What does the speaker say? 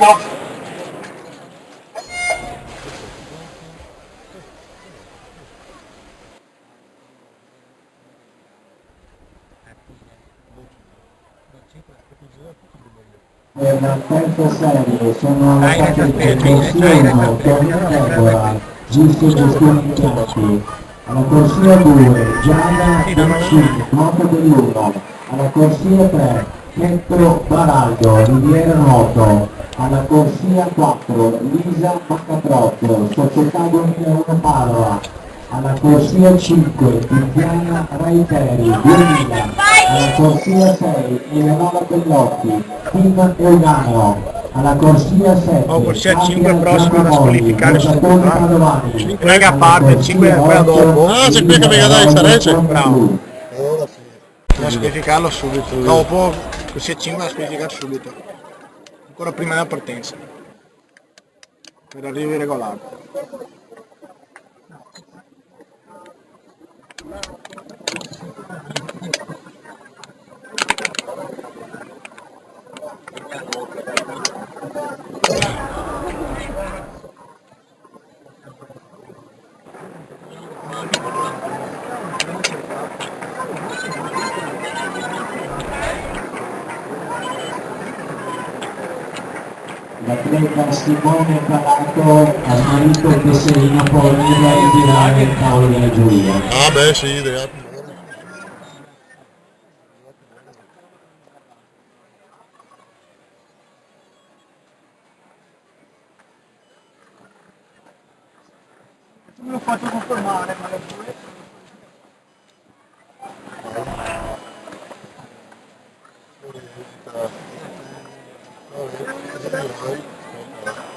Per la terza serie sono allocate in corsia 1 Tony Deborah, Giusto Gestione Impianti, alla corsia 2 Gianna Bencini, Nuoto dell'1, alla corsia 3 Pietro Baraldo, Riviera Nuoto, alla corsia 4 Lisa Maccatrocchio, Società 2001 Padova, alla corsia 5 Tiziana Raiteri, 2000, alla corsia 6 Eleonora Bellotti, Team Eugano, alla corsia 7 corsia 5 Fabia prossima da Giacomoli, squalificare Giocatori Padovani, Prega a alla parte, il 5 è corsia quella dopo. 8 Ah, c'è qui che vega dai Sarece. Bravo. Ora sì. Da squalificarlo subito. Dopo corsia 5 da squalificare subito. Ancora prima della partenza. Per arrivo irregolare. L'atleta Simone Calato ha smarrito il tesserino poi da ritirare il tavolo della giuria. Ah beh sì, idea. Me lo faccio confermare, ma No,